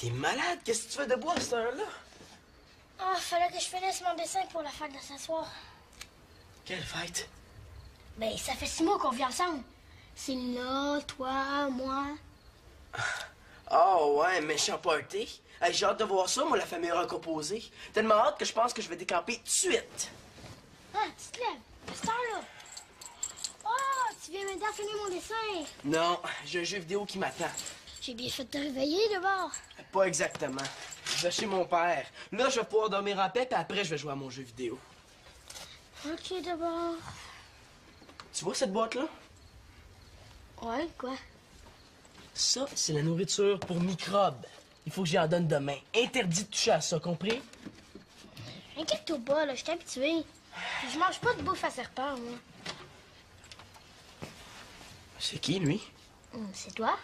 T'es malade? Qu'est-ce que tu fais debout à cette heure-là? Ah, fallait que je finisse mon dessin pour la fête de ce soir. Quelle fête? Ben, ça fait 6 mois qu'on vit ensemble. C'est là, toi, moi. Oh ouais, méchant party. Hey, j'ai hâte de voir ça, moi, la famille recomposée. Tellement hâte que je pense que je vais décamper tout de suite. Ah, tu te lèves. À cette heure-là. Oh, tu viens m'aider à finir mon dessin. Non, j'ai un jeu vidéo qui m'attend. J'ai bien fait de te réveiller d'abord. Pas exactement. Je vais chez mon père. Là, je vais pouvoir dormir en paix, puis après, je vais jouer à mon jeu vidéo. Ok, d'abord. Tu vois cette boîte-là? Ouais, quoi? Ça, c'est la nourriture pour microbes. Il faut que j'y en donne demain. Interdit de toucher à ça, compris? Inquiète-toi pas, là, je suis habituée. Puis je mange pas de bouffe à serpent, moi. C'est qui, lui? C'est toi?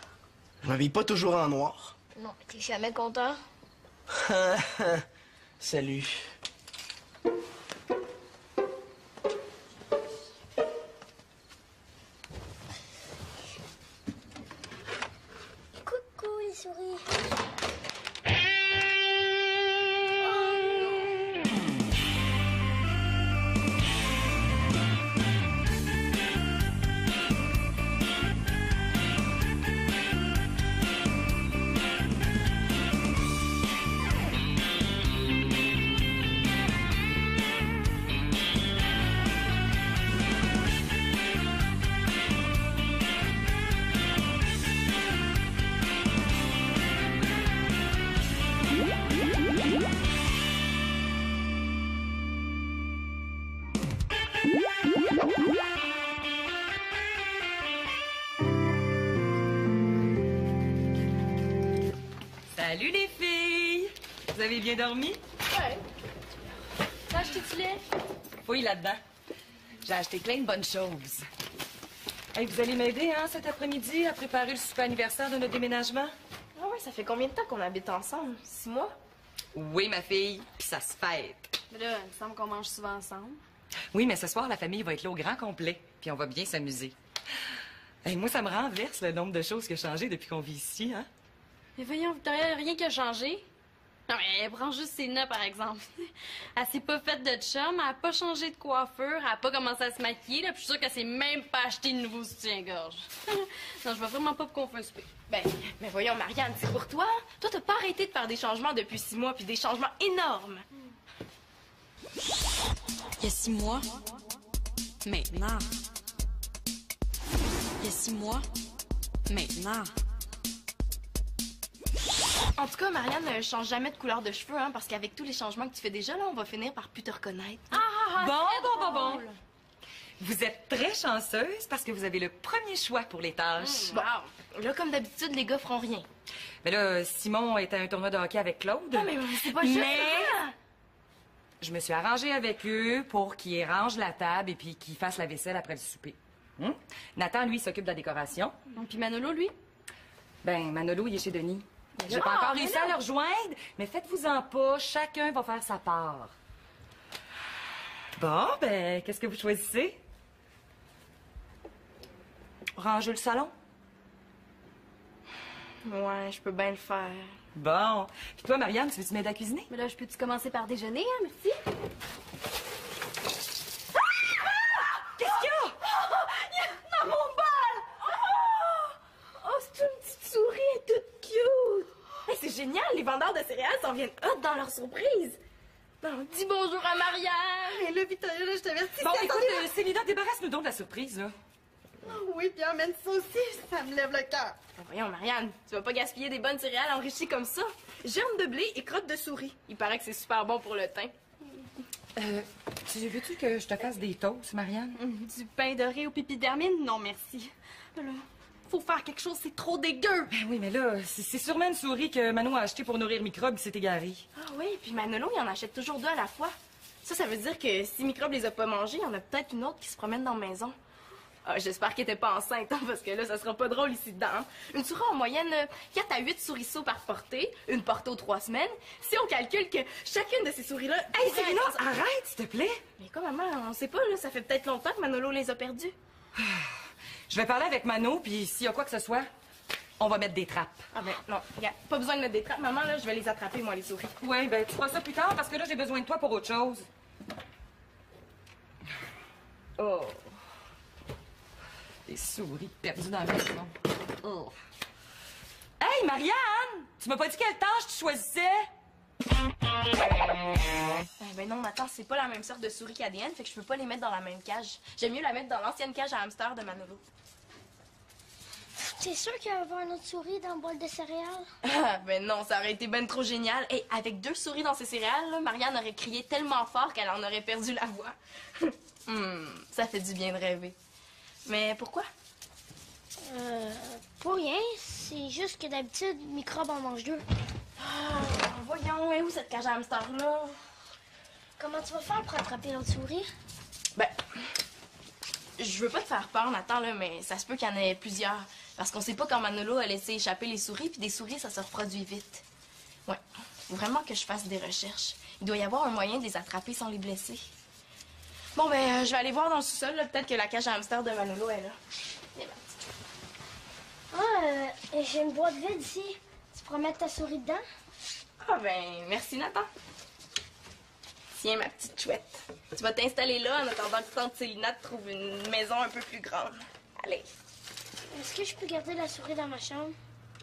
Je m'habille pas toujours en noir. Non, t'es jamais content. Salut. Coucou, les souris. Salut les filles! Vous avez bien dormi? Ouais. T'as acheté du lait? Oui, là-dedans. J'ai acheté plein de bonnes choses. Hey, vous allez m'aider, hein, cet après-midi, à préparer le souper anniversaire de notre déménagement? Ah ouais, ça fait combien de temps qu'on habite ensemble? 6 mois? Oui, ma fille, puis ça se fête. Mais là, il me semble qu'on mange souvent ensemble. Oui, mais ce soir, la famille va être là au grand complet, puis on va bien s'amuser. Hey, moi, ça me renverse le nombre de choses qui ont changé depuis qu'on vit ici, hein? Mais voyons, Victoria, rien qui a changé. Non, mais elle prend juste ses nœuds, par exemple. Elle s'est pas faite de chum, elle a pas changé de coiffure, elle a pas commencé à se maquiller, là, puis je suis sûre qu'elle s'est même pas acheté de nouveau soutien-gorge. Non, je vais vraiment pas qu'on fasse un souper. Ben, mais voyons, Marianne, c'est pour toi. Toi, t'as pas arrêté de faire des changements depuis 6 mois, puis des changements énormes. Il y a 6 mois. Maintenant. Il y a 6 mois. Maintenant. En tout cas, Marianne, change jamais de couleur de cheveux, hein, parce qu'avec tous les changements que tu fais déjà, là, on va finir par plus te reconnaître. Bon. Vous êtes très chanceuse parce que vous avez le premier choix pour les tâches. Bon, là, comme d'habitude, les gars feront rien. Mais là, Simon est à un tournoi de hockey avec Claude. Non, mais c'est pas juste ça. Je me suis arrangée avec eux pour qu'ils rangent la table et puis qu'ils fassent la vaisselle après le souper. Nathan, lui, s'occupe de la décoration. Puis Manolo, lui? Ben, Manolo, il est chez Denis. J'ai pas encore réussi à le rejoindre, mais faites-vous-en pas, chacun va faire sa part. Bon, ben, qu'est-ce que vous choisissez? Ranger le salon? Ouais, je peux bien le faire. Bon. Puis toi, Marianne, tu veux-tu m'aider à cuisiner? Mais là, je peux-tu commencer par déjeuner, hein, merci? Qu'est-ce qu'il y a? Dans mon bol! Oh, c'est une petite souris, elle est toute cute! Hey, c'est génial, les vendeurs de céréales s'en viennent hot dans leur surprise! Bon, dis bonjour à Marianne! Et là, Victoria, là, je t'avertis. Bon, écoute, Célina, débarrasse-nous donc de la surprise, là. Oui, puis emmène ça aussi, ça me lève le cœur. Voyons, Marianne, tu vas pas gaspiller des bonnes céréales enrichies comme ça. Germes de blé et crottes de souris. Il paraît que c'est super bon pour le teint. Tu veux-tu que je te fasse des toasts, Marianne? Du pain doré au pipidermine? Non, merci. Là, faut faire quelque chose, c'est trop dégueu. Ben oui, mais là, c'est sûrement une souris que Manon a achetée pour nourrir Microbe qui s'est égarée. Ah oui, puis Manolo, il en achète toujours 2 à la fois. Ça veut dire que si Microbe les a pas mangés, il y en a peut-être une autre qui se promène dans la maison. Ah, j'espère qu'elle était pas enceinte, hein, parce que là, ça sera pas drôle ici dedans. Hein. Une souris en moyenne, 4 à 8 souriceaux par portée, une portée aux 3 semaines. Si on calcule que chacune de ces souris-là... Hey, Célina, arrête, s'il te plaît! Mais quoi, maman, on sait pas, là, ça fait peut-être longtemps que Manolo les a perdus. Je vais parler avec Mano, puis s'il y a quoi que ce soit, On va mettre des trappes. Ah ben non, regarde, pas besoin de mettre des trappes. Maman, là, je vais les attraper, moi, les souris. Ouais, ben tu feras ça plus tard parce que là, j'ai besoin de toi pour autre chose. Oh. Des souris perdues dans la maison. Oh. Hey, Marianne! Tu m'as pas dit quelle tâche tu choisissais? Ben non, Nathan, c'est pas la même sorte de souris qu'ADN, fait que je peux pas les mettre dans la même cage. J'aime mieux la mettre dans l'ancienne cage à hamster de Manolo. T'es sûr qu'il va y avoir une autre souris dans le bol de céréales? Ah, ben non, ça aurait été ben trop génial. Et avec 2 souris dans ses céréales, là, Marianne aurait crié tellement fort qu'elle en aurait perdu la voix. Ça fait du bien de rêver. Mais pourquoi? Pour rien. C'est juste que d'habitude, Microbe en mange 2. Voyons, est où cette cage à hamster-là? Comment tu vas faire pour attraper l'autre souris? Ben, je veux pas te faire peur, Nathan, là, mais ça se peut qu'il y en ait plusieurs. Parce qu'on sait pas quand Manolo a laissé échapper les souris, puis des souris, ça se reproduit vite. Ouais, faut vraiment que je fasse des recherches. Il doit y avoir un moyen de les attraper sans les blesser. Bon, ben, je vais aller voir dans le sous-sol, là. Peut-être que la cage à hamster de Manolo est là. C'est parti. J'ai une boîte vide ici. Tu pourras mettre ta souris dedans? Ah, ben, merci, Nathan. Tiens, ma petite chouette. Tu vas t'installer là en attendant que tante Célina te trouve une maison un peu plus grande. Allez. Est-ce que je peux garder la souris dans ma chambre?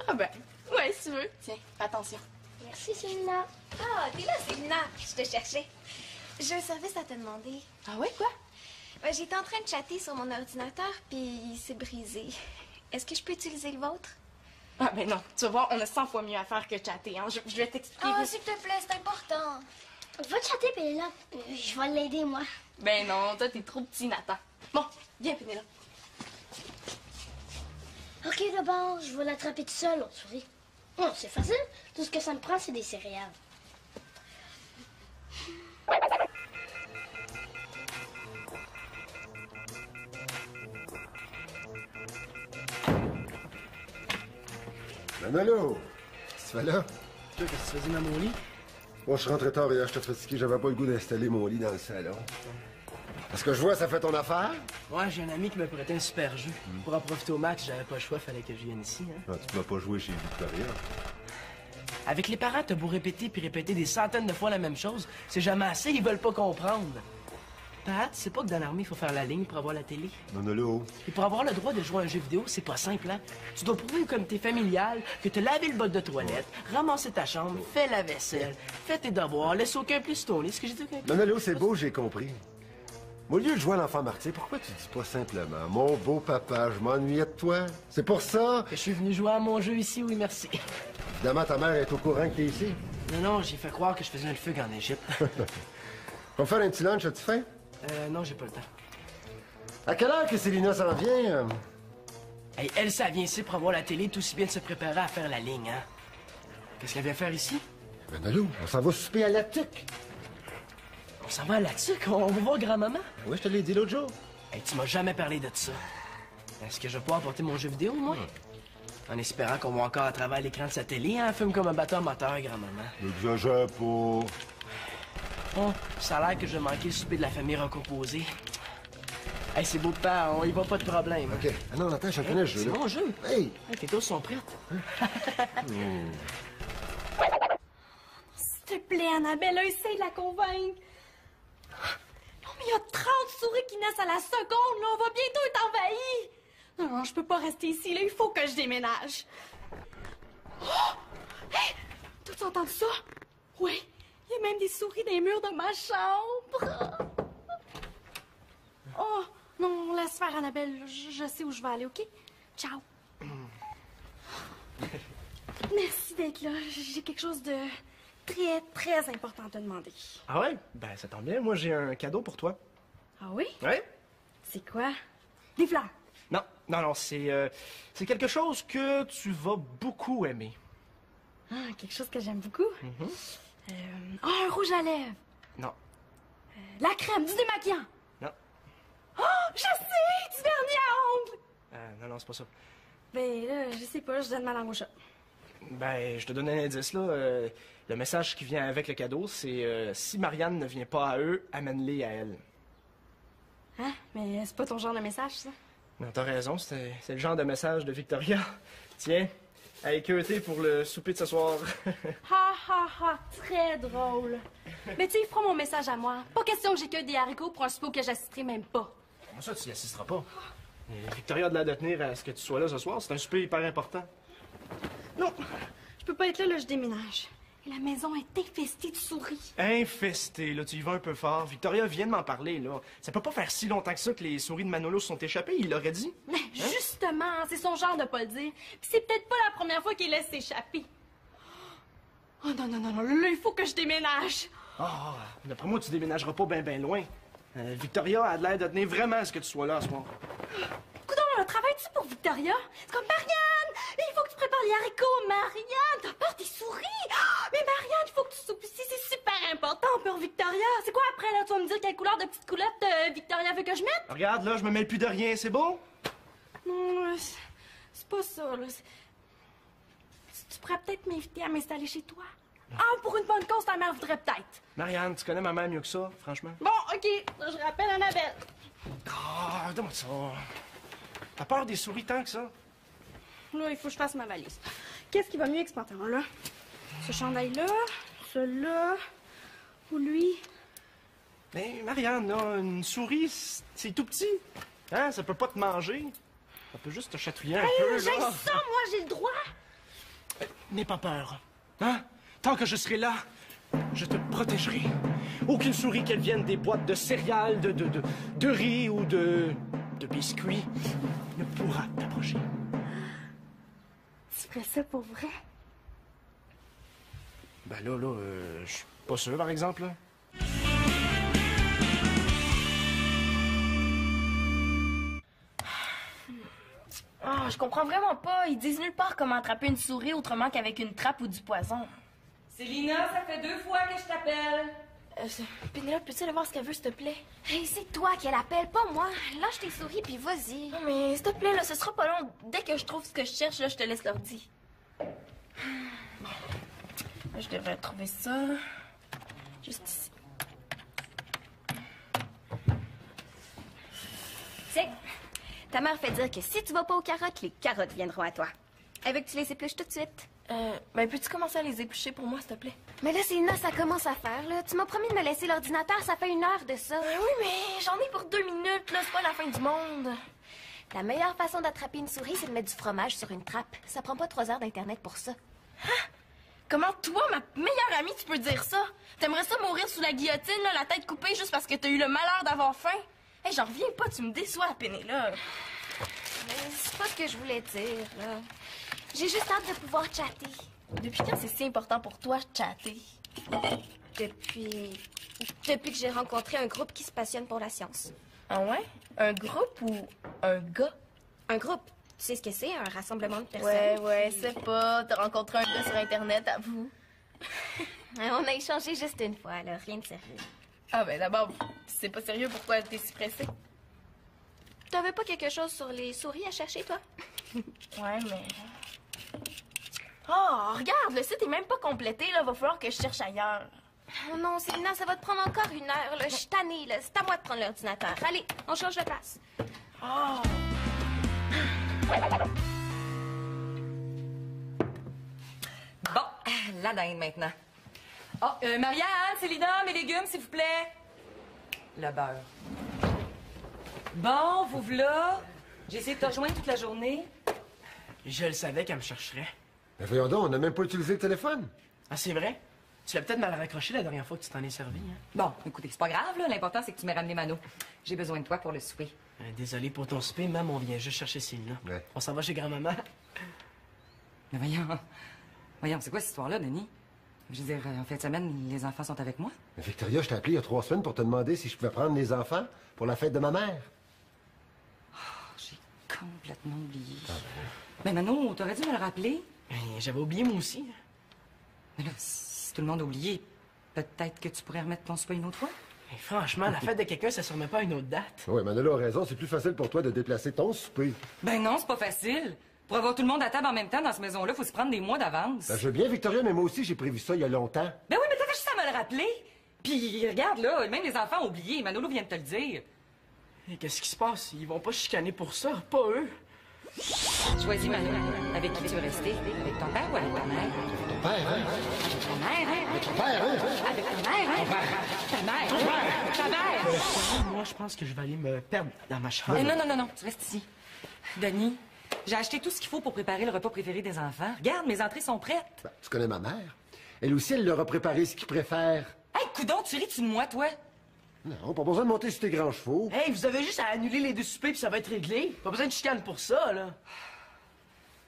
Ah ben, ouais, si tu veux. Tiens, fais attention. Merci, Célina. Ah, t'es là, Célina. Je te cherchais. J'ai un service à te demander. Ah ouais, quoi? Ouais, j'étais en train de chatter sur mon ordinateur, puis il s'est brisé. Est-ce que je peux utiliser le vôtre? Ah ben non, tu vas voir, on a 100 fois mieux à faire que chatter, hein. Je vais t'expliquer. Ah, s'il te plaît, c'est important. Va chatter, Pénélope. Je vais l'aider, moi. Ben non, toi, t'es trop petit, Nathan. Bon, viens, Pénélope. OK, d'abord, je vais l'attraper tout seul, l'autre souris. Non, c'est facile. Tout ce que ça me prend, c'est des céréales. Manolo, qu'est-ce que tu fais là? Toi, qu'est-ce que tu faisais dans mon lit? Moi, je suis rentré tard hier, j'étais fatigué, j'avais pas le goût d'installer mon lit dans le salon. Est-ce que je vois, ça fait ton affaire? Ouais, j'ai un ami qui m'a prêté un super jeu. Pour en profiter au max, j'avais pas le choix, fallait que je vienne ici, hein. Ah, tu peux pas jouer chez Victoria. Avec les parents, t'as beau répéter puis répéter des centaines de fois la même chose, c'est jamais assez, ils veulent pas comprendre. Pat, c'est pas que dans l'armée, il faut faire la ligne pour avoir la télé. Manolo. Et pour avoir le droit de jouer à un jeu vidéo, c'est pas simple, hein? Tu dois prouver au comité familial que t'as lavé le bol de toilette, ramassé ta chambre, fait la vaisselle, fait tes devoirs, laisse aucun pli sur ton lit. Est-ce que j'ai dit aucun pli? Manolo, c'est beau, j'ai compris. Au lieu de jouer à l'enfant martyr, pourquoi tu dis pas simplement « Mon beau papa, je m'ennuyais de toi. » C'est pour ça. Que je suis venu jouer à mon jeu ici, oui, merci. Évidemment, ta mère est au courant que t'es ici. Non, j'ai fait croire que je faisais une fugue en Égypte. On va faire un petit lunch, as-tu faim? Non, j'ai pas le temps. À quelle heure que Célina s'en vient? Hey, elle, ça vient ici pour avoir la télé, tout aussi bien de se préparer à faire la ligne, hein? Qu'est-ce qu'elle vient faire ici? Manolo, on s'en va souper à la tuque. On s'en va là-dessus, on va voir grand-maman? Oui, je te l'ai dit l'autre jour. Hey, tu m'as jamais parlé de ça. Est-ce que je vais pouvoir apporter mon jeu vidéo, moi? En espérant qu'on voit encore à travers l'écran de sa télé, hein? Fume comme un bateau moteur, grand-maman. N'exagère pas. Bon, ça a l'air que je vais manquer le souper de la famille recomposée. Hey, c'est beau de père, on y va pas de problème. OK. Ah non, attends, je connais le jeu, C'est là. mon jeu. Hey! Hey, tes doses sont prêtes. S'il te plaît, Annabelle, essaye de la convaincre. Non, mais il y a 30 souris qui naissent à la seconde, là. On va bientôt être envahis. Non, je peux pas rester ici, là. Il faut que je déménage. Oh! Hey! T'as-tu entendu ça? Oui. Il y a même des souris dans les murs de ma chambre. Oh, non, laisse faire, Annabelle. Je sais où je vais aller, OK? Ciao. Merci d'être là. J'ai quelque chose de très, très important à te demander. Ah ouais? Ben, ça tombe bien. Moi, j'ai un cadeau pour toi. Ah oui? Ouais? C'est quoi? Des fleurs. Non, c'est quelque chose que tu vas beaucoup aimer. Ah, quelque chose que j'aime beaucoup? Un rouge à lèvres. Non. La crème, du démaquillant. Non. Oh, je sais! Du vernis à ongles. Non, c'est pas ça. Ben là, je sais pas, je donne ma langue au chat. Ben, je te donne un indice, là. Le message qui vient avec le cadeau, c'est si Marianne ne vient pas à eux, amène-les à elle. Hein? Mais c'est pas ton genre de message, ça? Non, t'as raison, c'est le genre de message de Victoria. Tiens, à équeuter pour le souper de ce soir. Ha ha ha, très drôle. Mais tu sais, il fera mon message à moi. Pas question que j'écueille des haricots pour un souper que j'assisterai même pas. Comment ça, tu y assisteras pas? Victoria a de l'air de tenir à ce que tu sois là ce soir. C'est un souper hyper important. Non, je peux pas être là, je déménage. Et la maison est infestée de souris. Infesté, là, tu y vas un peu fort. Victoria vient de m'en parler, là. Ça peut pas faire si longtemps que ça que les souris de Manolo se sont échappées, il l'aurait dit. Mais justement, c'est son genre de pas le dire. Puis c'est peut-être pas la première fois qu'il laisse s'échapper. Oh non, non, non, non, là, il faut que je déménage. Ah, d'après moi, tu déménageras pas ben loin. Victoria a de l'air de tenir vraiment à ce que tu sois là ce soir. Coudonc, travailles-tu pour Victoria? C'est comme Marianne! Il faut que tu prépares les haricots, Marianne! T'as peur des souris? Oh, mais Marianne, il faut que tu soupes ici, c'est super important pour Victoria. C'est quoi après, là? Tu vas me dire quelle couleur de petite culotte Victoria veut que je mette? Regarde, là, je me mêle plus de rien, c'est beau? Non, c'est pas ça, là. Tu pourrais peut-être m'inviter à m'installer chez toi? Ah, pour une bonne cause, ta mère voudrait peut-être. Marianne, tu connais ma mère mieux que ça, franchement? Bon, OK, je rappelle Annabelle. Ah, donne-moi ça. T'as peur des souris tant que ça? Là, il faut que je fasse ma valise. Qu'est-ce qui va mieux avec ce pantalon-là? Ce chandail-là, celui-là, ou lui? Mais Marianne, là, une souris, c'est tout petit. Hein? Ça peut pas te manger. Ça peut juste te chatouiller un peu, là. J'ai ça, moi, j'ai le droit. N'aie pas peur. Hein? Tant que je serai là, je te protégerai. Aucune souris, qu'elle vienne des boîtes de céréales, de riz ou de biscuits, ne pourra t'approcher. Tu ferais ça pour vrai? Ben là, je suis pas sûr, par exemple, là. Ah, je comprends vraiment pas. Ils disent nulle part comment attraper une souris autrement qu'avec une trappe ou du poison. Célina, ça fait 2 fois que je t'appelle. Pénélope, peux-tu aller voir ce qu'elle veut, s'il te plaît? Hey, c'est toi qui l'appelle, pas moi. Lâche tes souris, puis vas-y. Non, mais s'il te plaît, là, ce sera pas long. Dès que je trouve ce que je cherche, là, je te laisse l'ordi. Bon. Là, je devrais trouver ça. Juste ici. Tiens, ta mère fait dire que si tu vas pas aux carottes, les carottes viendront à toi. Elle veut que tu les épluches tout de suite. Ben, peux-tu commencer à les éplucher pour moi, s'il te plaît? Mais là, Célina, ça commence à faire, là. Tu m'as promis de me laisser l'ordinateur, ça fait 1 heure de ça. Oui, mais j'en ai pour 2 minutes, là. C'est pas la fin du monde. La meilleure façon d'attraper une souris, c'est de mettre du fromage sur une trappe. Ça prend pas 3 heures d'Internet pour ça. Hein? Comment toi, ma meilleure amie, tu peux dire ça? T'aimerais ça mourir sous la guillotine, là, la tête coupée, juste parce que t'as eu le malheur d'avoir faim? Hey, j'en reviens pas, tu me déçois, Pénélope. Mais c'est pas ce que je voulais dire, là. J'ai juste hâte de pouvoir chatter. Depuis quand c'est si important pour toi, chatter? Depuis que j'ai rencontré un groupe qui se passionne pour la science. Ah ouais? Un groupe ou un gars? Un groupe. Tu sais ce que c'est, un rassemblement de personnes? Ouais, c'est pas. T'as rencontré un gars sur Internet, avoue. On a échangé juste une fois, là. Rien de sérieux. Ah ben d'abord, c'est pas sérieux, pourquoi t'es si pressée? T'avais pas quelque chose sur les souris à chercher, toi? Ouais, mais... Oh, regarde, le site est même pas complété, là. Va falloir que je cherche ailleurs. Oh non, Célina, ça va te prendre encore 1 heure, là. Je suis tannée, là. C'est à moi de prendre l'ordinateur. Allez, on change de place. Oh! Bon, la dinde maintenant. Oh, Marianne, Célina, mes légumes, s'il vous plaît. Le beurre. Bon, vous voilà. J'ai essayé de te rejoindre toute la journée. Je le savais qu'elle me chercherait. Mais voyons donc, on n'a même pas utilisé le téléphone. Ah, c'est vrai? Tu l'as peut-être mal raccroché la dernière fois que tu t'en es servi, hein? Bon, écoutez, c'est pas grave, là. L'important, c'est que tu m'aies ramené Mano. J'ai besoin de toi pour le souper. Désolé pour ton souper, même on vient juste chercher Célina. Ouais. On s'en va chez grand-maman. Mais voyons, c'est quoi cette histoire-là, Denis? Je veux dire, en fin de semaine, les enfants sont avec moi. Mais Victoria, je t'ai appelé il y a 3 semaines pour te demander si je pouvais prendre les enfants pour la fête de ma mère. Oh, j'ai complètement oublié. Mais Mano, t'aurais dû me le rappeler. J'avais oublié moi aussi. Mais là, si tout le monde a oublié, peut-être que tu pourrais remettre ton souper une autre fois? Mais franchement, la fête de quelqu'un, ça se remet pas à une autre date. Oui, Manolo a raison, c'est plus facile pour toi de déplacer ton souper. Ben non, c'est pas facile. Pour avoir tout le monde à table en même temps dans cette maison-là, faut se prendre des mois d'avance. Ben, je veux bien, Victoria, mais moi aussi, j'ai prévu ça il y a longtemps. Ben oui, mais t'as juste à me le rappeler. Puis regarde, là, même les enfants ont oublié. Manolo vient de te le dire. Et qu'est-ce qui se passe? Ils vont pas chicaner pour ça, pas eux. Choisis, Mano. Avec qui tu veux rester? Avec ton père ou avec ta mère? Ton père, hein? Avec ta mère, hein? Avec ton père, hein? Avec ta mère, hein? Ta mère, ta mère! Moi, je pense que je vais aller me perdre dans ma chambre. Non, tu restes ici. Denis, j'ai acheté tout ce qu'il faut pour préparer le repas préféré des enfants. Regarde, mes entrées sont prêtes. Ben, tu connais ma mère. Elle aussi, elle leur a préparé ce qu'ils préfèrent. Hey, coudonc, tu ris-tu de moi, toi? Non, pas besoin de monter sur tes grands chevaux. Hey, vous avez juste à annuler les 2 soupers puis ça va être réglé. Pas besoin de chicane pour ça, là.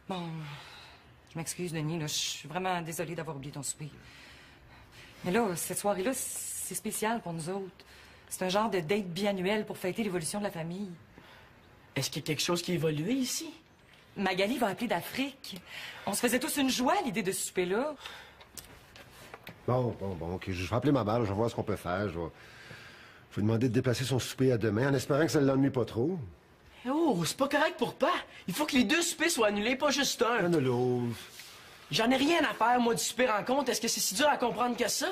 Bon, je m'excuse, Denis, là. Je suis vraiment désolée d'avoir oublié ton souper. Mais là, cette soirée-là, c'est spécial pour nous autres. C'est un genre de date biannuel pour fêter l'évolution de la famille. Est-ce qu'il y a quelque chose qui a évolué ici? Magali va appeler d'Afrique. On se faisait tous une joie à l'idée de ce souper-là. Bon, OK. Je vais appeler ma mère, je vais voir ce qu'on peut faire. Je vais lui demander de déplacer son souper à demain en espérant que ça ne l'ennuie pas trop. Oh, c'est pas correct pour pas. Il faut que les 2 soupers soient annulés, pas juste un. Manolo. J'en ai rien à faire, moi, du souper rencontre. Est-ce que c'est si dur à comprendre que ça?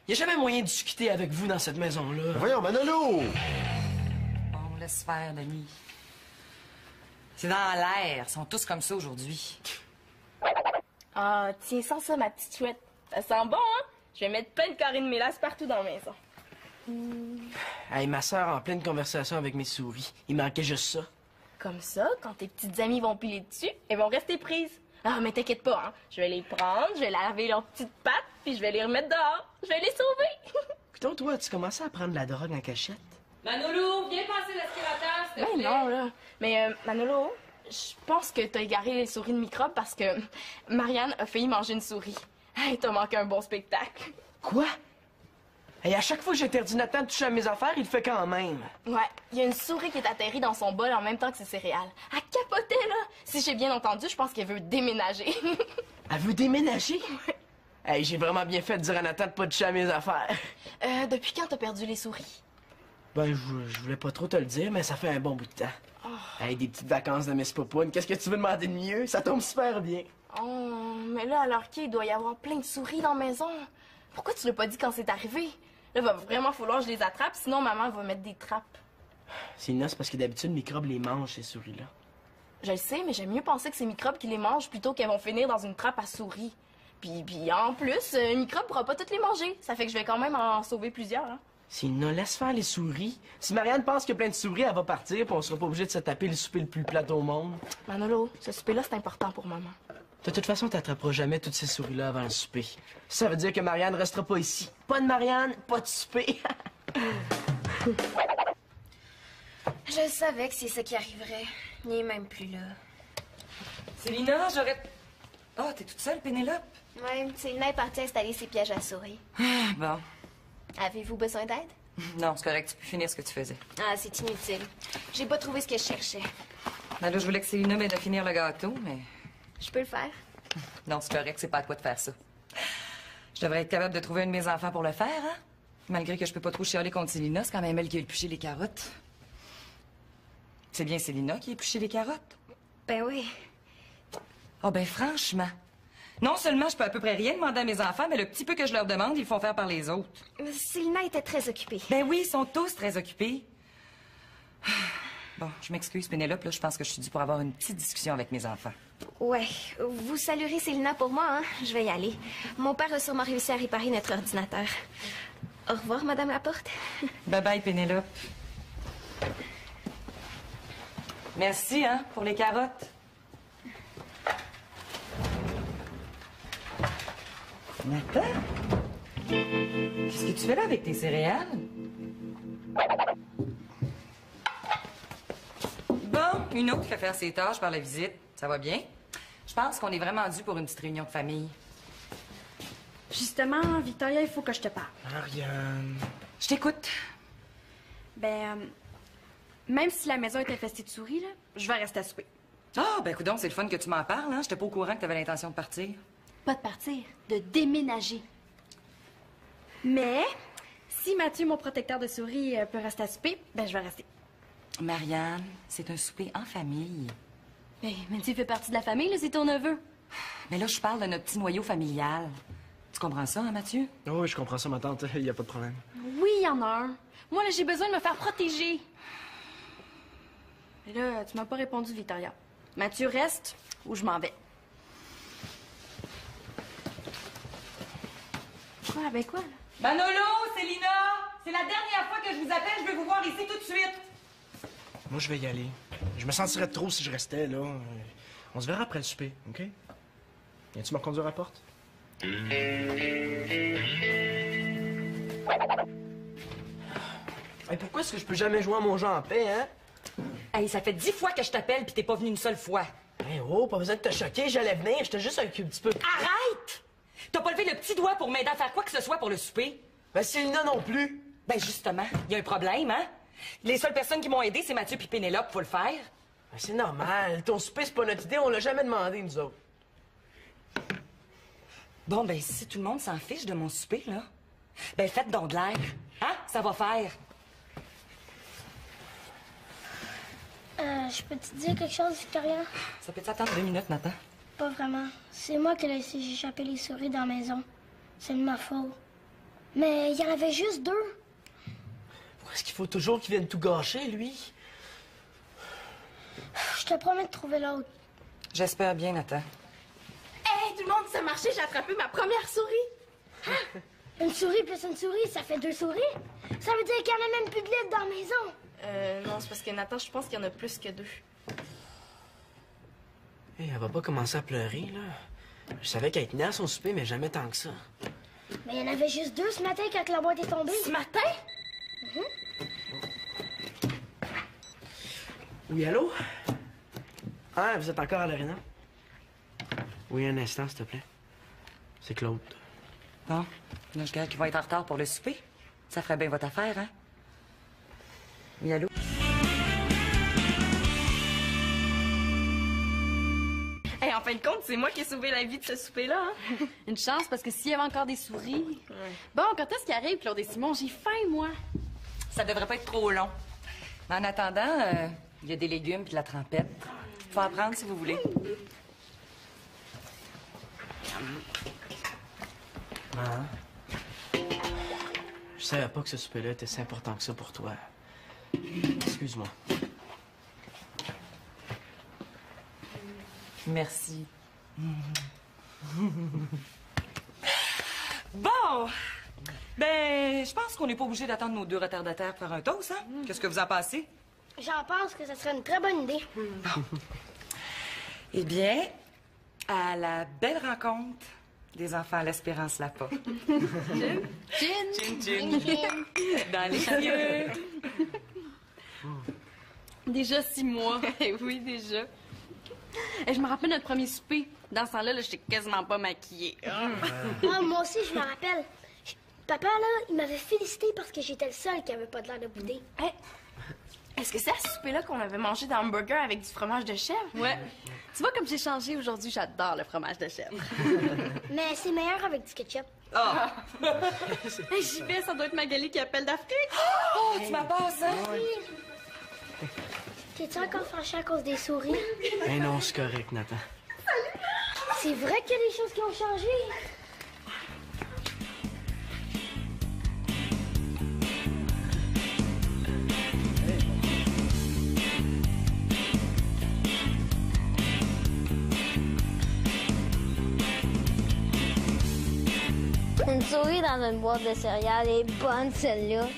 Y a jamais moyen de discuter avec vous dans cette maison-là. Voyons, Manolo! Bon, laisse faire, Denis. C'est dans l'air. Ils sont tous comme ça aujourd'hui. Ah, tiens, sans ça, ma petite chouette. Ça sent bon, hein? Je vais mettre plein de carrés de mélasse partout dans la maison. Hey, ma sœur en pleine conversation avec mes souris. Il manquait juste ça. Comme ça, quand tes petites amies vont piler dessus, elles vont rester prises. Ah, mais t'inquiète pas, hein? Je vais les prendre, je vais laver leurs petites pattes, puis je vais les remettre dehors. Je vais les sauver. Écoute, toi, tu commençais à prendre la drogue en cachette? Manolo, viens passer l'aspirateur, s'il te Ben plaît. non, là. Mais, Manolo, je pense que t'as égaré les souris de microbes parce que Marianne a failli manger une souris. Hey, t'as manqué un bon spectacle. Quoi? Et à chaque fois que j'interdis Nathan de toucher à mes affaires, il le fait quand même. Ouais, il y a une souris qui est atterrie dans son bol en même temps que ses céréales. Elle capotait, là. Si j'ai bien entendu, je pense qu'elle veut déménager. Elle veut déménager? Hey, j'ai vraiment bien fait de dire à Nathan de pas toucher à mes affaires. Depuis quand t'as perdu les souris? Ben, je voulais pas trop te le dire, mais ça fait un bon bout de temps. Oh. Hey, des petites vacances de Miss Popoune, qu'est-ce que tu veux demander de mieux? Ça tombe super bien. Oh, mais là, alors qu'il doit y avoir plein de souris dans la maison. Pourquoi tu l'as pas dit quand c'est arrivé? Là, va vraiment falloir que je les attrape, sinon maman va mettre des trappes. C'est parce que d'habitude, les microbes les mangent, ces souris-là. Je le sais, mais j'aime mieux penser que c'est microbes qui les mangent plutôt qu'elles vont finir dans une trappe à souris. Puis en plus, un microbe pourra pas toutes les manger. Ça fait que je vais quand même en sauver plusieurs, hein. Sina, laisse faire les souris. Si Marianne pense qu'il y a plein de souris, elle va partir, puis on sera pas obligé de se taper le souper le plus plat au monde. Manolo, ce souper-là, c'est important pour maman. De toute façon, t'attraperas jamais toutes ces souris-là avant le souper. Ça veut dire que Marianne restera pas ici. Pas de Marianne, pas de souper. Je savais que c'est ça qui arriverait. Il n'est même plus là. Célina, j'aurais... Oh, t'es toute seule, Pénélope? Ouais, Célina est partie installer ses pièges à souris. Bon. Avez-vous besoin d'aide? Non, c'est correct. Tu peux finir ce que tu faisais. Ah, c'est inutile. J'ai pas trouvé ce que je cherchais. Ben là, je voulais que Célina m'aide à finir le gâteau, mais... Je peux le faire? Non, c'est correct. C'est pas à toi de faire ça. Je devrais être capable de trouver un de mes enfants pour le faire, hein? Malgré que je peux pas trop chialer contre Célina, c'est quand même elle qui a épluché les carottes. C'est bien Célina qui a épluché les carottes? Ben oui. Ah ben franchement. Non seulement je peux à peu près rien demander à mes enfants, mais le petit peu que je leur demande, ils le font faire par les autres. Célina était très occupée. Ben oui, ils sont tous très occupés. Bon, je m'excuse, Pénélope, là, je pense que je suis due pour avoir une petite discussion avec mes enfants. Ouais. Vous saluerez Célina pour moi, hein? Je vais y aller. Mon père a sûrement réussi à réparer notre ordinateur. Au revoir, Madame Laporte. Bye-bye, Pénélope. Merci, hein, pour les carottes. Nathan? Qu'est-ce que tu fais là avec tes céréales? Bon, une autre qui fait faire ses tâches par la visite. Ça va bien? Je pense qu'on est vraiment dû pour une petite réunion de famille. Justement, Victoria, il faut que je te parle. Marianne... Je t'écoute. Ben, même si la maison est infestée de souris, là, je vais rester à souper. Ah, ben coudonc, c'est le fun que tu m'en parles, hein? J'étais pas au courant que t'avais l'intention de partir. Pas de partir, de déménager. Mais, si Mathieu, mon protecteur de souris, peut rester à souper, ben je vais rester. Marianne, c'est un souper en famille. Mais Mathieu fait partie de la famille, là, c'est ton neveu. Mais là, je parle de notre petit noyau familial. Tu comprends ça, hein, Mathieu? Oh oui, je comprends ça, ma tante. Il y a pas de problème. Oui, il y en a un. Moi, là, j'ai besoin de me faire protéger. Et là, tu m'as pas répondu, Victoria. Mathieu reste ou je m'en vais. Quoi, ben quoi, là? Manolo, Célina, c'est la dernière fois que je vous appelle. Je veux vous voir ici tout de suite. Moi, je vais y aller. Je me sentirais trop si je restais, là. On se verra après le souper, OK? Viens-tu me reconduire à la porte? Hey, pourquoi est-ce que je peux jamais jouer à mon jeu en paix, hein? Hey, ça fait 10 fois que je t'appelle puis t'es pas venu une seule fois. Hey, oh, pas besoin de te choquer, j'allais venir, j'étais juste un petit peu... Arrête! T'as pas levé le petit doigt pour m'aider à faire quoi que ce soit pour le souper? Ben, Célina non plus. Ben, justement, il y a un problème, hein? Les seules personnes qui m'ont aidé, c'est Mathieu puis Pénélope, faut le faire. Ben, c'est normal, ton souper, c'est pas notre idée, on l'a jamais demandé, nous autres. Bon, ben, si tout le monde s'en fiche de mon souper, là, ben, faites donc de l'air. Hein? Ça va faire. Je peux te dire quelque chose, Victoria? Ça peut t'attendre 2 minutes, Nathan? Pas vraiment. C'est moi qui ai laissé échapper les souris dans la maison. C'est de ma faute. Mais il y en avait juste 2. Pourquoi est-ce qu'il faut toujours qu'il vienne tout gâcher, lui? Je te promets de trouver l'autre. J'espère bien, Nathan. Hey, tout le monde, ça a marché, j'ai attrapé ma première souris. Une souris plus une souris, ça fait 2 souris? Ça veut dire qu'il n'y en a même plus de livres dans la maison. Non, c'est parce que Nathan, je pense qu'il y en a plus que 2. Hey, elle va pas commencer à pleurer, là. Je savais qu'elle tenait à son souper, mais jamais tant que ça. Mais il y en avait juste 2 ce matin quand la boîte est tombée. Ce matin? Oui, allô? Ah, vous êtes encore à l'aréna? Oui, un instant, s'il te plaît. C'est Claude. Bon, là, je dirais qu'il va être en retard pour le souper. Ça ferait bien votre affaire, hein? Oui, allô? Hey, en fin de compte, c'est moi qui ai sauvé la vie de ce souper-là, hein? Une chance, parce que s'il y avait encore des souris... Bon, quand est-ce qu'il arrive, Claude et Simon? J'ai faim, moi. Ça devrait pas être trop long. Mais en attendant, il y a des légumes puis de la trempette. Faut en prendre si vous voulez. Maman, je savais pas que ce souper-là était si important que ça pour toi. Excuse-moi. Merci. Bon! Ben, je pense qu'on n'est pas obligé d'attendre nos 2 retardataires pour faire un toast, hein? Qu'est-ce que vous en pensez? J'en pense que ce serait une très bonne idée. Eh bien, à la belle rencontre des enfants à l'Espérance Lapa. Chin! Chin, chin. Dans les yeux. Déjà 6 mois. Oui, déjà. Et je me rappelle notre premier souper. Dans ce temps-là, là, j'étais quasiment pas maquillée. Ah, moi aussi, je me rappelle. Papa, là, il m'avait félicité parce que j'étais le seul qui avait pas de l'air de bouder. Hey, est-ce que c'est à ce souper-là qu'on avait mangé des hamburgers avec du fromage de chèvre? Ouais. Tu vois, comme j'ai changé aujourd'hui, j'adore le fromage de chèvre. Mais c'est meilleur avec du ketchup. Ah! Hey, j'y vais, ça doit être Magali qui appelle d'Afrique. Oh, tu m'as passé, hein? T'es-tu encore fâché à cause des souris? Ben non, c'est correct, Nathan. C'est vrai qu'il y a des choses qui ont changé. Une souris dans une boîte de céréales est bonne, celle-là.